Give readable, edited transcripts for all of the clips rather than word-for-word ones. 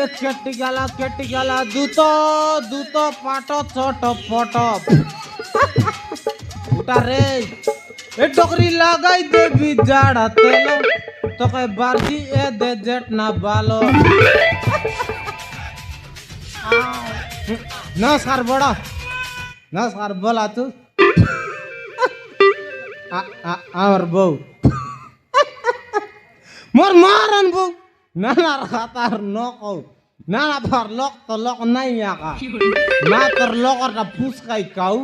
এ কেটে গেল দুটো পাট ছোট পট উঠা রে এ টকরি লাগাই দেবি জাড়া তেল তোকে বারজি এ দে জেট না ভালো নমস্কার বড় নমস্কার বলা তু আমার বউ মোর মারন বউ নানার খাতার নকও নানা ফার লক তো লক নাই আকা না তোর লকটা ফুসকাই কাউ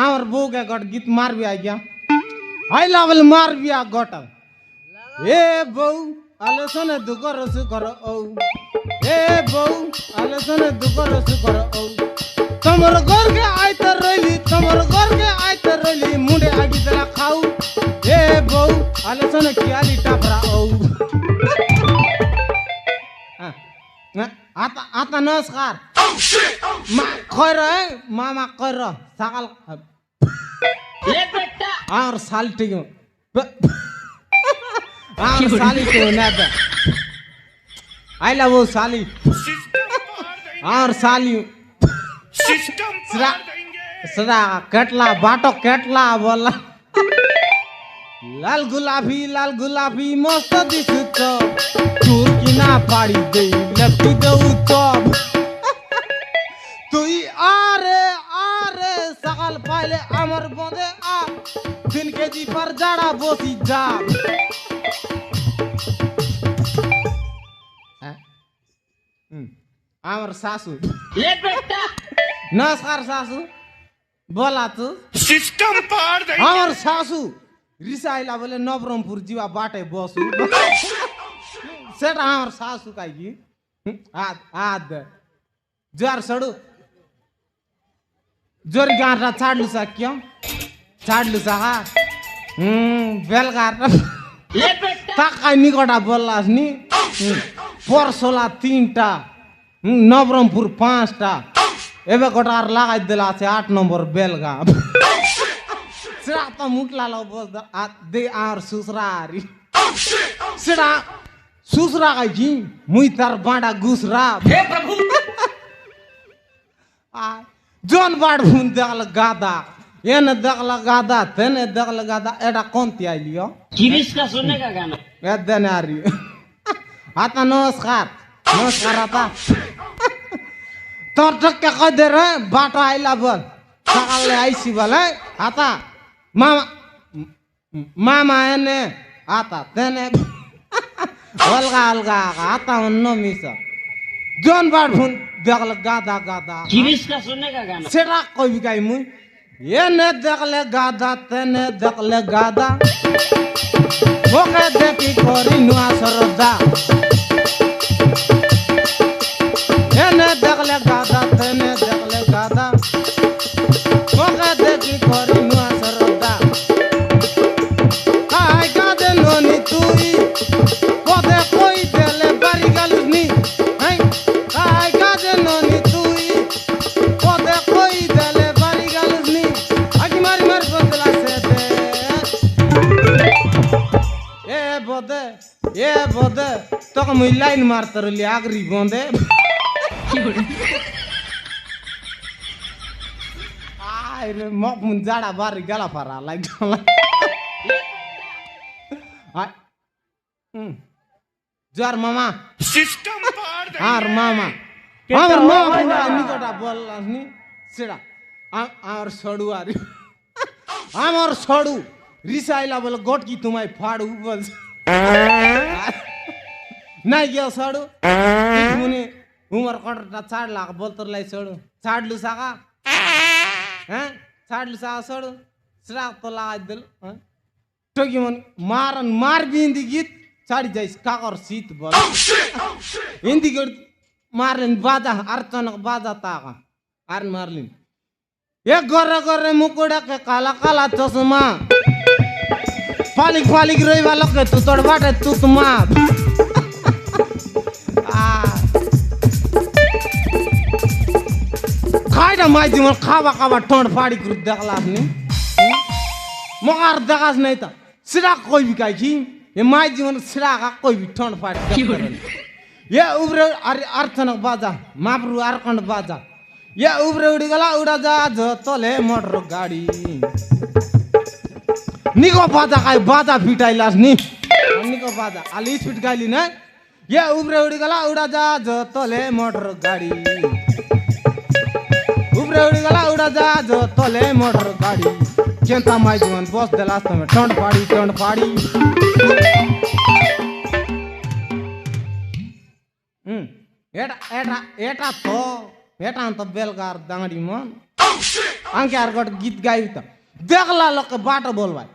আমার বউকে গট গীত মারবি আজ্ঞা হাই লাভল মারবি আ গট এ বউ আলোচনে দুঃখ রসু কর ও এ বউ আলোচনে দুঃখ রসু কর ও তোমার ঘরকে আইতে রইলি মুন্ডে আগি দেলা খাও এ বউ আলোচনে কিয়ালি টাপরা ও आता नमस्कार खैर है मामा खैर सकाल और साल ठीक और साली को ना आई लव साली और साली सदा कटला बाटो कटला बोला लाल गुलाबी मस्त दिसतो तुर्की ना पाड़ी दे लपटी दऊ तब তুই আরে সকাল পাইলে আমার বঁধে আ 3 কেজি পর জাড়া বসি যা আমার শাশু নমস্কার শাশু বলা তু सिस्टम पार दे আমার শাশু রিসাইলা বলে নবরমপুর জিবা বাটে বসু সেটা আমার শাশু কাই কি আদ জ্বর সড়ু जोरी गाँठ छाड़लू सा क्यों छाड़लू सा हा बेलगार ताकाई निकटा बोललास नि परसोला 3टा नवरमपुर 5टा एबे कटार लगाई देला से 8 नंबर बेलगा सेड़ा तो मुटला लो बोल दे आर सुसरारी सेड़ा सुसरा का जी मुई तार बांडा गुसरा हे प्रभु जोन बाड़ भून दगल गादा एने दगल गादा तेने दगल गादा एडा कौन तिया लियो गिरीश का सुनने का गाना ए देनारी आता नमस्कार आता तोर तक के कह दे रे बाटा आइला बोल सकाल ले आइसी बोल आता मामा एने आता तेने अलगा आता नो मिसा जोन बाड़ भून दगल गादा गिरीश का सुनने का गाना सेड़ा कोई भी गाई मुई ये ने दगले गादा तेने दगले गादा ओके देखी कोरी नुआ सरदा ये ने दगले गादा तेने दगले गादा ओके देखी कोरी नुआ सरदा काय गादे नोनी तुई पदे कोई देले बारी गालुनी हैं काय गादे नोनी तुई पदे कोई देले बारी गालुनी आगी मारी बदला से दे ए बदे तो मुई लाइन मारत रली आगरी बंदे आय रे मक मुन जाड़ा बारी गला फारा लाइक आय जार मामा सिस्टम पार दे आर मामा আমার মা নিকটা বললাস নি সেটা আমার সড়ু আর আমার সড়ু রিসাইলা বলে গট কি তোমায় ফাড়ু বল নাই গিয়া সড়ু মুনি উমর কটটা ছাড়লা বল তোর লাই সড়ু ছাড়লু সাকা হ্যাঁ ছাড়লু সাকা সড়ু সেটা তো লাগাই দিল হ্যাঁ টকি মন মার বিন্দি গীত ছাড়ি যাইস কাকর শীত বল হিন্দি গড় मारलिन बाजा अचानक बाजा ताका आर मारलिन एक गोरे मुकुड़ा के काला काला चश्मा फालिक रही वालों के तू तोड़ बाटे तू तुमा खाइडा माइती मन खावा ठोंड फाड़ी कर देखला अपनी मगर देखास नहीं था सिरा कोई भी काई की ये माय जीवन सिरा का कोई भी ठंड फाट ये उब्रे अरे अर्थनक बाजा मापरू आरकंड बाजा ये उब्रे उड़ी गला उड़ा जा तले मोटर गाड़ी निको बाजा काय बाजा फिटाइलास नि निको बाजा आली स्पीड गाली ना ये उब्रे उड़ी गला उड़ा जा तले मोटर गाड़ी उब्रे उड़ी गला उड़ा जा तले मोटर गाड़ी केंता माय जीवन बस देलास तमे ठंड फाड़ी एटा एटा एटा तो बेलगार दांगड़ी मन अंके आरगट गीत गाई त देखला लोग बाटो बोल भाई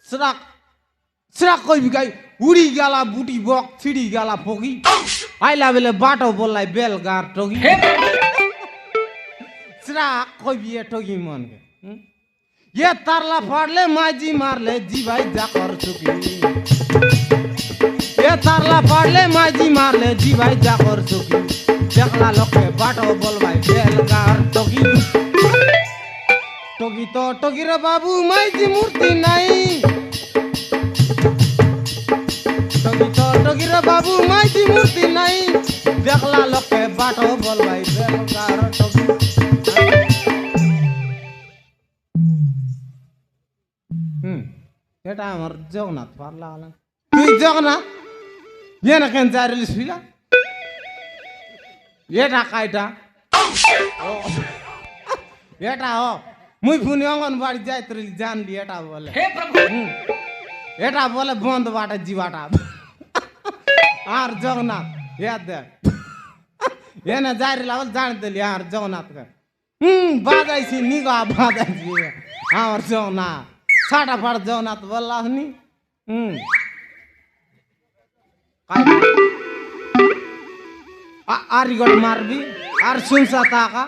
सड़क कोई भी गाई उड़ी गाला बूटी बक छिड़ी गाला फोगी आइला बेले बाटो बोल लाई बेलगार टोगी सड़क कोई भी ये टोगी मन के ये तारला फाड़ ले माजी मार ले जी भाई जाकर चुकी ये तारला फाड़ ले माजी मार ले जी भाई जाकर चुकी देखला लोग के बाटो बोल भाई बेलगार टोगी टोगी तो टोगी रे बाबू माजी मूर्ति नहीं टोगी तो टोगी रे बाबू माजी मूर्ति नहीं देखला लोग के बाटो बोल भाई बेलगार टोगी এটা আমার জগন্নাথ পারলা তুই জগন্নাথ ये ना केन जारिलिस फिला এটা কাইটা এটা हो मुई फुनी अंगनबाड़ी जाइत रही जान ली এটা बोले हे प्रभु এটা बोले बंद बाटा जीवाटा आर जगन्नाथ याद दे ये ना जारी लागल जान देली यार जगन्नाथ का बाजाइसी निगा बाजाइसी आर जगन्नाथ साटा फाड़ जगन्नाथ बोलला नि आरिगढ़ मारबी आर सुनसा ताका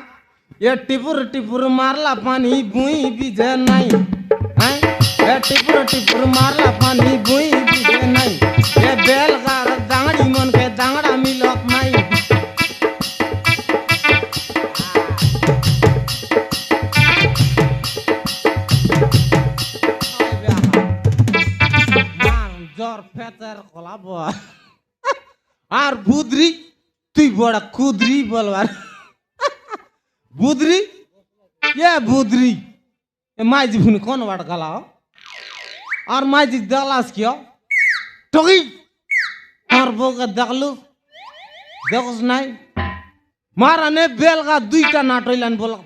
ये टिपुर मारला पानी बुई बीजे नहीं हैं ये टिपुर मारला पानी बुई बीजे नहीं ये बेलगार दांगड़ी मन के दांगड़ा मिलत नहीं जोर फेतर कोलाबो आर बुद्री तुई बड़ा कुदरी बोलवार बुद्री ये बुद्री ये माइजी फुन कौन वाट गला हो और माइजी दलास क्यों टोगी और बोगा दगलू देखोस नहीं मारा ने बेल का दुईटा नाटोइलान बोला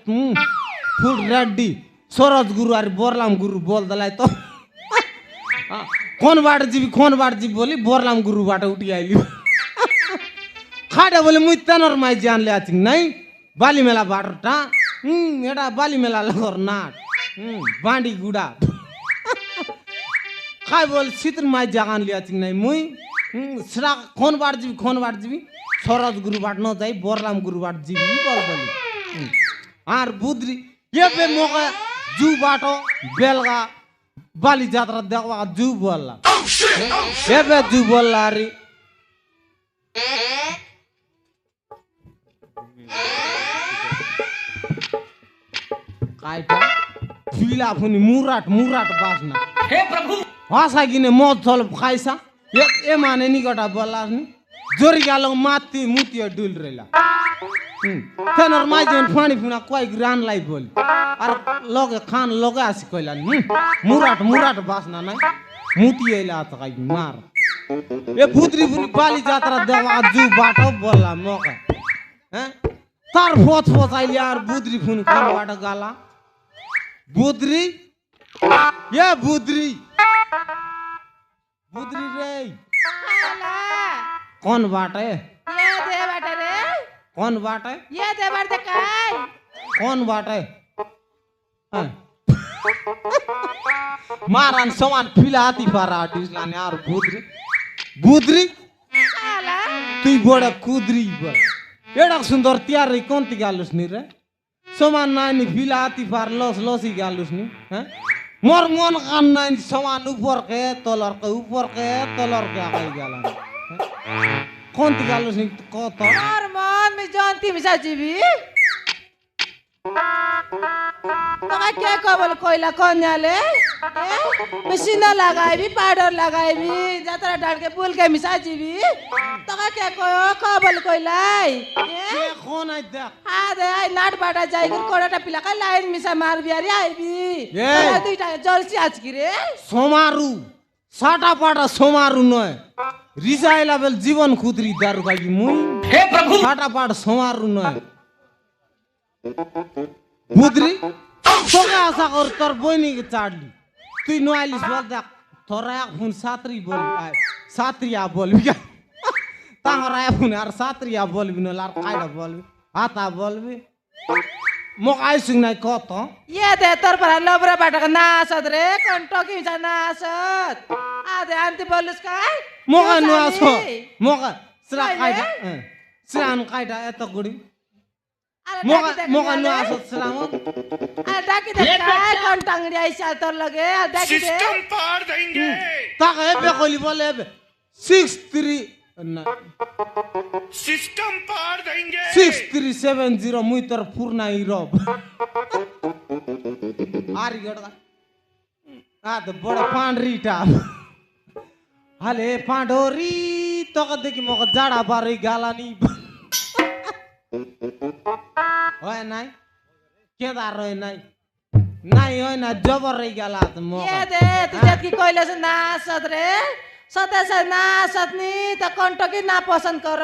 full ready Saroj Guru are बोरलाम गुरु बोल दलाई तो कौन वाट जीवी बोली बोरलाम गुरु वाट उठी आईली खाड़े बोले मुई तनर माई जान ले आती नहीं बाली मेला बाटटा एटा बाली मेला लगोर नाट बांडी गुड़ा खाई बोल सितर माई जागान ले आती नहीं मुई सरा कौन बाट जीवी सरोज गुरु बाट न जाई बोरलाम गुरु बाट जीवी बोल बोली आर बुद्री ये बे मोका जू बाटो बेलगा बाली जात्रा देखवा जू बोलला ये बे जू बोलला रे काइटा फीला फुनी मुराट बासना हे प्रभु हासा गिने मौत थल खाइसा ए माने निकटा बोला नि जोरी गालो माती मुती डुल रेला तनर माइ जन फानी फुना कोइ ग्रान लाई बोल अर लोगे खान लोगे आसी कोइला मुराट बासना नै मुती एला त काइ मार ए फुद्री फुनी बाली जात्रा देवा जू बाटो बोला मोका हैं तार फोत आइल यार बुद्री फुनी कोन बाटा गाला बुद्री ये बुद्री रे कौन बाटे ये दे बाटे रे कौन बाटे ये दे बाटे काय कौन बाटे मारन समान फिलाती पारा आर्टिस्टलाने यार बुद्री आला तुई बड़ा कुदरी बोल एडा सुंदर तैयार रे कोन ती गालुस नि रे समान नानी फिलाती पार लसी गालुस नि हैं मोर मन कान नानी समान ऊपर के तलर के आइ गाला कौन ती गालुस नि को तो और मन में जानती मिसा जीवी তোকে কে কবল কইলা কন্যালে বেশি না লাগাইবি পাউডার লাগাইবি যাত্রা ডালকে ফুলকে মিশাইবি তোকে কে কবল কইলাই এখন আই দেখ আরে নাট বাটা যাই কোড়াটা পিলাকা লাইন মিশা মারবি আরে আইবি দুইটা জলছি আজকে রে সোমারু সাটা পাটা সোমারু নয় রিজাইলাবেল জীবন খুদরি দারু কাকি মুই হে প্রভু সাটা পাটা সোমারু নয় বুদরি তোকে আশা কর তোর বইনিকে চাড়লি তুই নয়ালিস বল দেখ তোরা এখন সাতরি বলবি সাতরিয়া বলবি তাহরা এখন আর সাতরিয়া বলবি না আর কাইডা বলবি হাতা বলবি মোক আইসুং নাই কত ये दे तोर पर लोबरा बाटा ना असत रे कंटो की ना असत आदे आंटी बोलुस काय मोगा नु आसो मोगा स्रा काइडा स्रान काइडा एत गुडी मोगा नु आसो स्राम आ डाकी दे काय कंटांगडी आइसा तोर लगे आ डाकी दे सिस्टम पार देंगे ता एबे कोली बोले एबे 63 सिस्टम पार देंगे 6370 मुई तोर पूर्ण हिरोब आरी गडगा आ त बडा पांडरीटा हाले पांडोरी तक देखि मक जाडा बारै गालानी होय नाय केदार रोय नाय नाय होय ना जबर रै गाला त म ये दे तुझ्यात की कइलस ना असत रे सतेस ना असत नी त कंटो की ना पसंद कर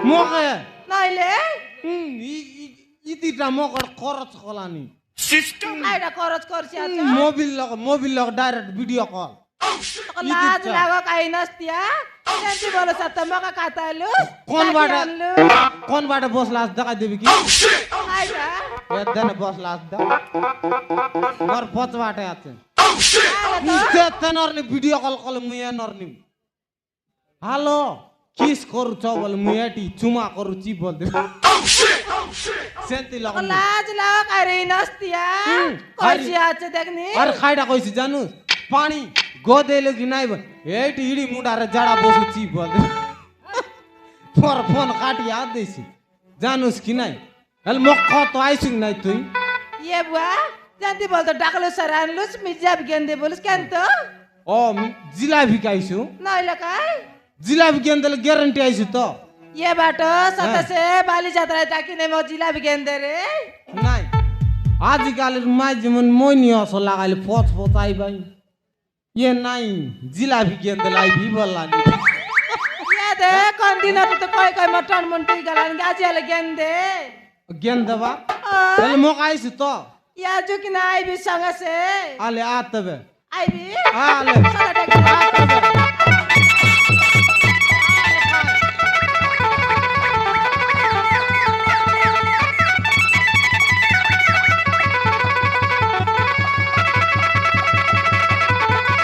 मके नइले इतिटा मकर खरच कलानी सिस्टम आइडा खरच करछि आज मोबिल लग डाइरेक्ट वीडियो कॉल लाज लागो काही नसत्या त्यांची बोल सत्ता मका खातालू कोण बाटे बसलास दका देवी की आइडा एदन बसलास द और पच बाटे आते ते तनरनी वीडियो कॉल कल मुया नरनी हेलो किस करू छ बोल मुयाटी चुमा करू ची बोल दे सेंती लग लाज लागो काही नसत्या करछि आज देखनी अरे खाइडा कइसी जानु पानी गोदेले कि नाइ एटी इडी मुंडा रे जड़ा बसु ची बोल दे फोर फोन काटी आ देसी जानुस कि नाइ हल मक्ख तो आइसिङ नाइ तुई ये बुआ जानती बोल तो डाकलो सरान लुस मिजाब गेंदे बोलस केंत ओ जिलाबी काइसु नइले काय जिलाबी गेंदले ग्यारंटी आइसु तो ये बाटो सतसे बाली जात्रा डाकिने म जिलाबी गेंदे रे नाइ आजकाल माइ जमन मोइनी हस लागाले पोच पोच आइ भाइ ये नाइ जिलाबी गेंदले आइ भी बोल लागी ये दे कोन दिन तो कोइ कोइ मटन मुंटी गलान गाजियाले गेंदे गेंदबा चल मक आइसु तो या जो कि ना आई भी संग से आले आतबे आई भी आले सदा डाकिने